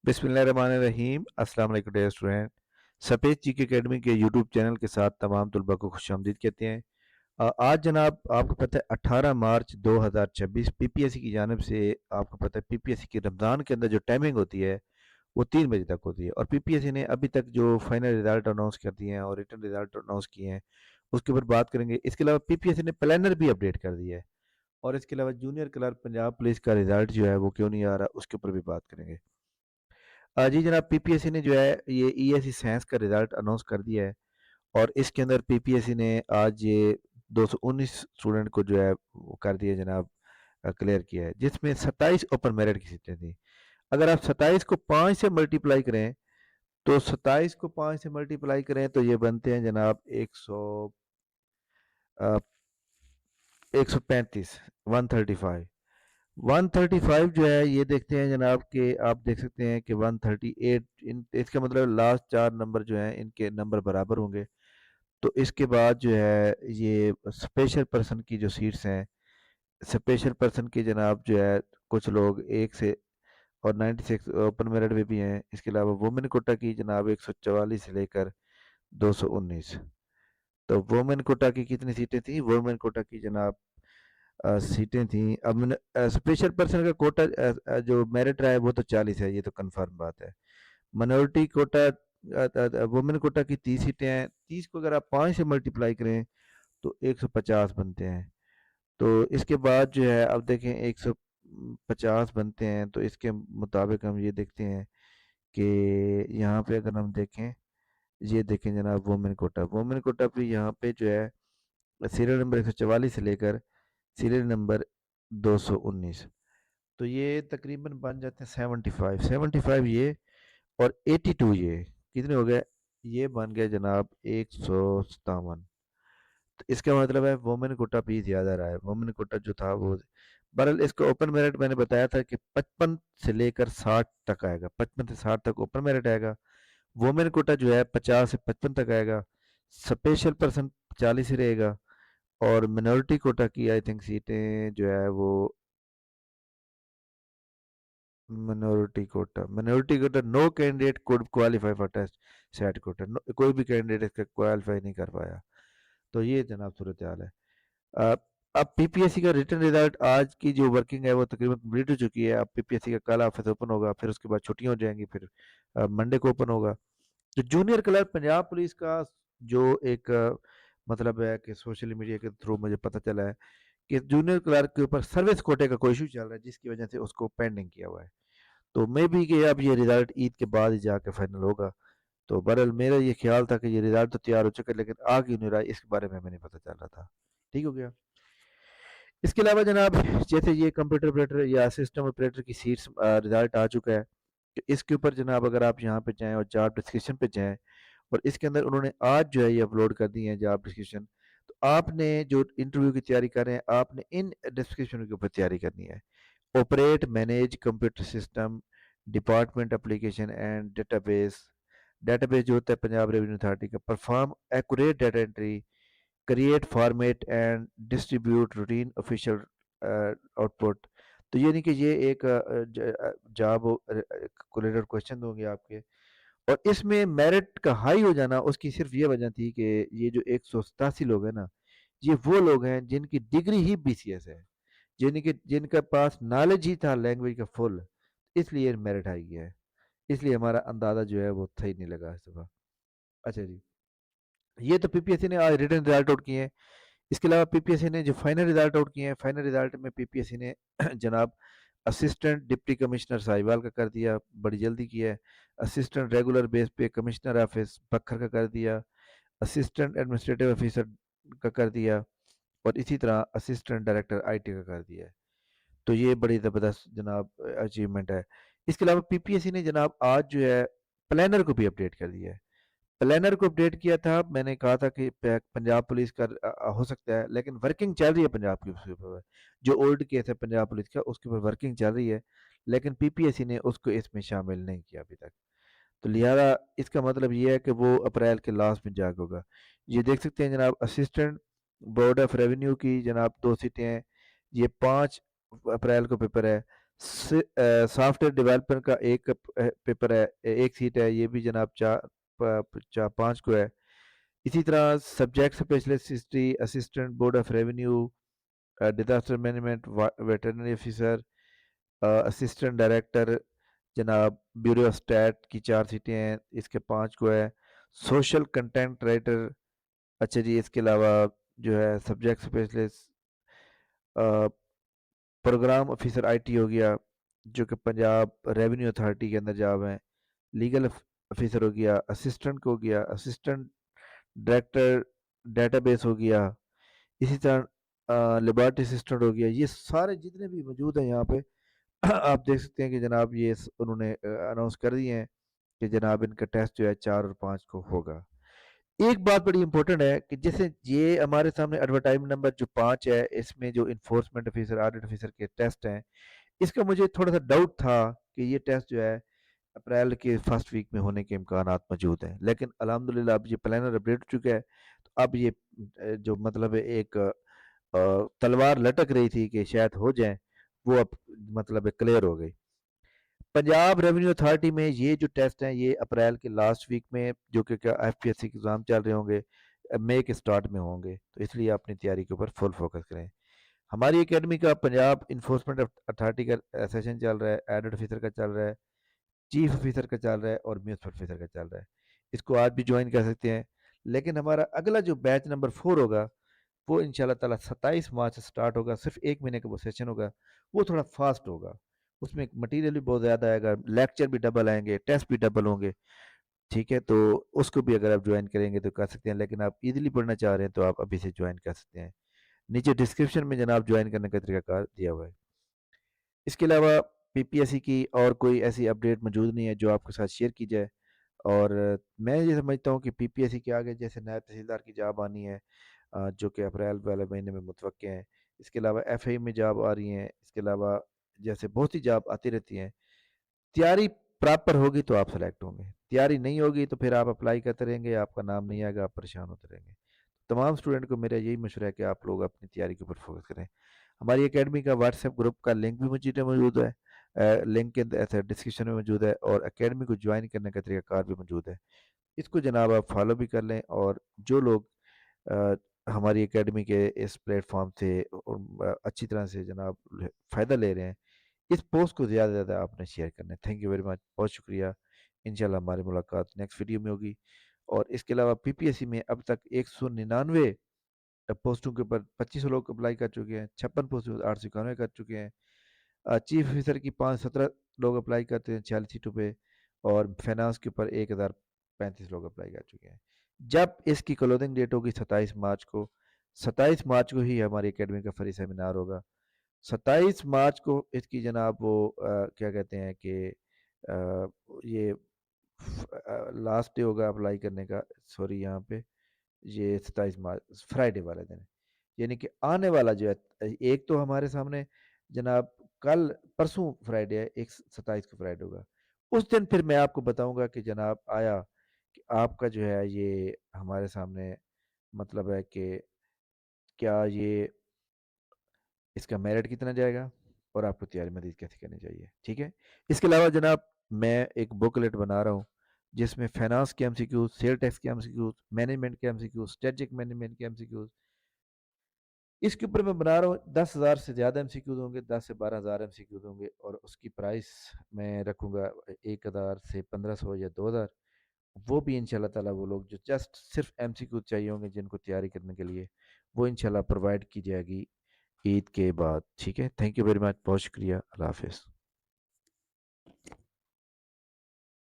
बिस्मिल्लाहिर्रहमानिर्रहीम। अस्सलाम वालेकुम डियर स्टूडेंट। सफेद चीक एकेडमी के यूट्यूब चैनल के साथ तमाम तलबा को खुशामदीद कहते हैं। आज जनाब आपको पता है 18 मार्च 2026 पीपीएससी की जानिब से आपको पता है पीपीएससी की रमज़ान के अंदर जो टाइमिंग होती है वो 3 बजे तक होती है, और पीपीएससी ने अभी तक जो फाइनल रिजल्ट अनाउंस कर दिए हैं और रिटर्न रिजल्ट अनाउंस किए हैं उसके ऊपर बात करेंगे। इसके अलावा पीपीएससी ने प्लानर भी अपडेट कर दिया है, और इसके अलावा जूनियर क्लर्क पंजाब पुलिस का रिजल्ट जो है वो क्यों नहीं आ रहा उसके ऊपर भी बात करेंगे। जी जनाब, पीपीएससी ने जो है ये ईएससी साइंस का रिजल्ट अनाउंस कर दिया है, और इसके अंदर पीपीएससी ने आज ये 219 स्टूडेंट को जो है वो कर दिया जनाब, क्लियर किया है, जिसमें 27 ओपन मेरिट की सीटें थी। अगर आप 27 को 5 से मल्टीप्लाई करें तो 27 को 5 से मल्टीप्लाई करें तो ये बनते हैं जनाब 135, 135। 135 जो है ये देखते हैं जनाब कि आप देख सकते हैं कि 138, इन इसका मतलब लास्ट 4 नंबर जो हैं इनके नंबर बराबर होंगे। तो इसके बाद जो है ये स्पेशल पर्सन की जो सीट्स हैं, स्पेशल पर्सन की जनाब जो है कुछ लोग एक से और 96 ओपन मेरिट में भी हैं। इसके अलावा वुमेन कोटा की जनाब 144 से लेकर 219। तो वुमेन कोटा की कितनी सीटें थी? वुमेन कोटा की जनाब सीटें थी। अब स्पेशल पर्सन का कोटा जो मेरिट रहा है वो तो 40 है, ये तो कंफर्म बात है। माइनॉरिटी कोटा वुमेन कोटा की 30 सीटें हैं। 30 को अगर आप 5 से मल्टीप्लाई करें तो 150 बनते हैं। तो इसके बाद जो है अब देखें 150 बनते हैं, तो इसके मुताबिक हम ये देखते हैं कि यहाँ पे अगर हम देखें, ये देखें जनाब वुमेन कोटा पे यहाँ पे जो है सीरियल नंबर 144 से लेकर सीरियल नंबर 219, तो ये तकरीबन बन जाते हैं 75 ये, और 82 ये कितने हो गए? ये बन गए जनाब 157। तो इसका मतलब है वुमेन कोटा भी ज़्यादा रहा है। वुमेन कोटा जो था वो, बहरहाल इसका ओपन मेरिट मैंने बताया था कि 55 से लेकर 60 तक आएगा, 55 से 60 तक ओपन मेरिट आएगा। वुमेन कोटा जो है 50 से 55 तक आएगा। स्पेशल पर्सन 40 ही रहेगा, और मिनोरिटी कोटा की आई थिंक सीटें जो है वो minority quota no candidate could qualify for test set quota, कोई भी कैंडिडेट इसका क्वालिफाई नहीं कर पाया। तो ये जनाब सूरत हाल है। अ, अब पीपीएससी का रिटर्न रिजल्ट आज की जो वर्किंग है वो तकरीबन कंप्लीट हो चुकी है। अब पीपीएससी का कल ऑफिस ओपन होगा, फिर उसके बाद छुट्टियां हो जाएंगी, फिर मंडे को ओपन होगा। तो जूनियर क्लर्क पंजाब पुलिस का जो एक मतलब है कि सोशल मीडिया के थ्रू मुझे पता चला है कि जूनियर क्लर्क के ऊपर सर्विस कोटे का कोई इशू चल रहा है, जिसकी वजह से उसको पेंडिंग किया हुआ है। तो मे भी कि अब ये रिजल्ट ईद के बाद ही जाके फाइनल होगा। तो बहरहाल मेरा ये ख्याल था कि ये रिजल्ट तो तैयार हो चुका है, लेकिन आ क्यों नहीं रहा है, इसके बारे में हमें नहीं पता चल रहा था। ठीक हो गया। इसके अलावा जनाब, जैसे ये कंप्यूटर ऑपरेटर या सिस्टम ऑपरेटर की सीट्स रिजल्ट आ चुका है, तो इसके ऊपर जनाब अगर आप यहाँ पे जाएं और जॉब डिस्क्रिप्शन पे जाएं, और इसके अंदर उन्होंने आज जो है ये अपलोड कर दी है जॉब डिस्क्रिप्शन। तो आपने जो इंटरव्यू की तैयारी कर रहे हैं, आपने इन डिस्क्रिप्शन के ऊपर तैयारी करनी है। Operate manage computer system, department application and database. Database जो होता है पंजाब रेवेन्यू अथॉरिटी का। Perform accurate data entry, create format and distribute routine official output. तो ये नहीं कि ये एक जॉब रिलेटेड क्वेश्चन होंगे आपके, और इसमें मेरिट का हाई हो जाना उसकी सिर्फ ये वजह थी कि ये जो 187 लोग हैं ना, ये वो लोग हैं जिनकी डिग्री ही बीसीएस है, जिनके पास नॉलेज ही था लैंग्वेज का फुल, इसलिए मेरिट हाई गया है। इसलिए हमारा अंदाज़ा जो है वो सही नहीं लगा इस दफ़ा। अच्छा जी, ये तो पीपीएससी ने आज रिटर्न रिजल्ट आउट किए हैं। इसके अलावा पीपीएससी ने जो फाइनल रिजल्ट आउट किए हैं, फाइनल रिजल्ट में पीपीएससी ने जनाब असिस्टेंट डिप्टी कमिश्नर साहिवाल का कर दिया, बड़ी जल्दी किया है। असिस्टेंट रेगुलर बेस पे कमिश्नर ऑफिस बखर का कर दिया। असिस्टेंट एडमिनिस्ट्रेटिव ऑफिसर का कर दिया, और इसी तरह असिस्टेंट डायरेक्टर आईटी का कर दिया है। तो ये बड़ी ज़बरदस्त जनाब अचीवमेंट है। इसके अलावा पीपीएससी ने जनाब आज जो है प्लानर को भी अपडेट कर दिया है। प्लानर को अपडेट किया था, मैंने कहा था कि पंजाब पुलिस का हो सकता है, लेकिन वर्किंग चल रही है पंजाब पुलिस के ऊपर। जो ओल्ड केस है पंजाब पुलिस का उसके ऊपर वर्किंग चल रही है, लेकिन पीपीएससी ने उसको इसमें शामिल नहीं किया अभी तक। तो लिहाजा इसका मतलब ये है कि वो अप्रैल के लास्ट में जाग होगा। ये देख सकते हैं जनाब, असिस्टेंट बोर्ड ऑफ रेवेन्यू की जनाब 2 सीटें हैं। ये 5 अप्रैल को पेपर है। سافٹ ویئر ڈیولپر کا ایک پیپر ہے، ایک سیٹ ہے، یہ بھی جناب چار پانچ کو ہے. اسی طرح subject specialist history, assistant board of revenue, disaster management, veterinary officer, assistant director جناب بیورو اسٹیٹ کی چار سیٹیں ہیں، اس کے پانچ کو ہے. سوشل کنٹینٹ رائٹر، اچھا جی، اس کے علاوہ جو ہے subject specialist programme officer I T ہو گیا، جو کہ پنجاب ریونیو اتھارٹی کے اندر جاب ہیں. لیگل آفیسر ہو گیا، اسسٹنٹ کو ہو گیا، اسسٹنٹ ڈائریکٹر ڈیٹا بیس ہو گیا. اسی طرح لیبارٹری اسسٹنٹ ہو گیا. یہ سارے جتنے بھی موجود ہیں یہاں پہ آپ دیکھ سکتے ہیں کہ جناب یہ انہوں نے اناؤنس کر دی ہیں کہ جناب ان کا ٹیسٹ جو ہے 4 اور 5 کو ہوگا. ایک بات بڑی امپورٹنٹ ہے کہ جیسے یہ ہمارے سامنے ایڈورٹائزمنٹ نمبر جو 5 ہے، اس میں جو انفورسمنٹ آفیسر آڈٹ آفیسر کے ٹیسٹ ہیں، اس کا مجھے تھوڑا سا ڈاؤٹ تھا کہ یہ ٹیسٹ جو ہے اپریل کے فرسٹ ویک میں ہونے کے امکانات موجود ہیں، لیکن الحمدللہ اب یہ پلانر اپڈیٹ ہو چکا ہے. تو اب یہ جو مطلب ہے ایک تلوار لٹک رہی تھی کہ شاید ہو جائیں، وہ اب مطلب کلیئر ہو گئی. پنجاب ریونیو اتھارٹی میں یہ جو ٹیسٹ ہیں یہ اپریل کے لاسٹ ویک میں، جو کہ ایف پی ایس سی کے ایگزام چل رہے ہوں گے، مئی کے سٹارٹ میں ہوں گے، تو اس لیے اپنی تیاری کے اوپر فل فوکس کریں. ہماری اکیڈمی کا پنجاب انفورسمنٹ اتھارٹی کا سیشن چل رہا ہے، ایڈٹ آفیسر کا چل رہا ہے، چیف آفیسر کا چل رہا ہے، اور میوسفل آفیسر کا چل رہا ہے. اس کو آج بھی جوائن کر سکتے ہیں. لیکن ہمارا اگلا جو بیچ نمبر 4 ہوگا وہ ان شاء اللہ تعالیٰ 27 مارچ سے سٹارٹ ہوگا. صرف 1 مہینے کا وہ سیشن ہوگا. وہ تھوڑا فاسٹ ہوگا، اس میں مٹیریل بھی بہت زیادہ آئے گا، لیکچر بھی ڈبل آئیں گے، ٹیسٹ بھی ڈبل ہوں گے. ٹھیک ہے، تو اس کو بھی اگر آپ جوائن کریں گے تو کر سکتے ہیں، لیکن آپ ایزیلی پڑھنا چاہ رہے ہیں تو آپ ابھی سے جوائن کر سکتے ہیں. نیچے ڈسکرپشن میں جناب جوائن کرنے کا طریقہ کار دیا ہوا ہے. اس کے علاوہ پی پی ایس سی کی اور کوئی ایسی اپڈیٹ موجود نہیں ہے جو آپ کے ساتھ شیئر کی جائے. اور میں یہ سمجھتا ہوں کہ پی پی ایس سی کے آگے جیسے نائب تحصیلدار کی جاب آنی ہے، جو کہ اپریل والے مہینے میں متوقع ہیں. اس کے علاوہ ایف اے میں جاب آ رہی ہیں. اس کے علاوہ جیسے بہت سی جاب آتی رہتی ہیں. تیاری پراپر ہوگی تو آپ سلیکٹ ہوں گے، تیاری نہیں ہوگی تو پھر آپ اپلائی کرتے رہیں گے، آپ کا نام نہیں آئے گا، آپ پریشان ہوتے رہیں گے. تمام اسٹوڈنٹ کو میرا یہی مشورہ ہے کہ آپ لوگ اپنی تیاری کے اوپر فوکس کریں. ہماری اکیڈمی کا واٹس ایپ گروپ کا لنک بھی موجود ہے، لنک کے ایسے ڈسکرپشن میں موجود ہے، اور اکیڈمی کو جوائن کرنے کا طریقہ کار بھی موجود ہے. اس کو جناب آپ فالو بھی کر لیں، اور جو لوگ ہماری اکیڈمی کے اس پلیٹ فارم سے اچھی طرح سے جناب فائدہ لے رہے ہیں، اس پوسٹ کو زیادہ سے زیادہ آپ نے شیئر کرنا ہے. تھینک یو ویری مچ، بہت شکریہ. انشاءاللہ ہماری ملاقات نیکسٹ ویڈیو میں ہوگی. اور اس کے علاوہ پی پی ایس سی میں اب تک 199 پوسٹوں کے اوپر 2500 لوگ اپلائی کر چکے ہیں، 56 پوسٹوں 891 کر چکے ہیں. چیف آفیسر کی 517 لوگ اپلائی کرتے ہیں 46 سیٹوں پہ، اور فائنانس کے اوپر 1035 لوگ اپلائی کر چکے ہیں. جب اس کی کلوزنگ ڈیٹ ہوگی 27 مارچ کو، 27 مارچ کو ہی ہماری اکیڈمی کا فری سیمینار ہوگا. 27 مارچ کو اس کی جناب وہ کیا کہتے ہیں کہ یہ لاسٹ ڈے ہوگا اپلائی کرنے کا. سوری، یہاں پہ یہ 27 مارچ فرائیڈے والے دن، یعنی کہ آنے والا جو ہے، ایک تو ہمارے سامنے جناب کل پرسوں فرائیڈے ہے، ایک 27 کو فرائیڈے ہوگا. اس دن پھر میں آپ کو بتاؤں گا کہ جناب آیا کہ آپ کا جو ہے یہ ہمارے سامنے مطلب ہے کہ کیا یہ اس کا میرٹ کتنا جائے گا، اور آپ کو تیاری مزید کیسے کرنی چاہیے. ٹھیک ہے. اس کے علاوہ جناب میں ایک بکلیٹ بنا رہا ہوں جس میں فائنانس کے M C Qs, sale tax کے ایم سی کیوز، مینجمنٹ کے M C Qs, strategic management کے ایم سی کیوز، اس کے اوپر میں بنا رہا ہوں. 10,000 سے زیادہ ایم سی کیوز ہوں گے، 10 سے 12,000 ایم سی کیوز ہوں گے، اور اس کی پرائس میں رکھوں گا 1,000 سے 1,500 یا 2,000. وہ بھی ان شاء اللہ تعالیٰ وہ لوگ جو جسٹ صرف ایم سی کیوز چاہیے ہوں گے جن کو تیاری کرنے کے لیے، وہ ان شاء اللہ پرووائڈ کی جائے گی عید کے بعد. ٹھیک ہے. تھینک یو ویری مچ، بہت شکریہ. اللہ حافظ.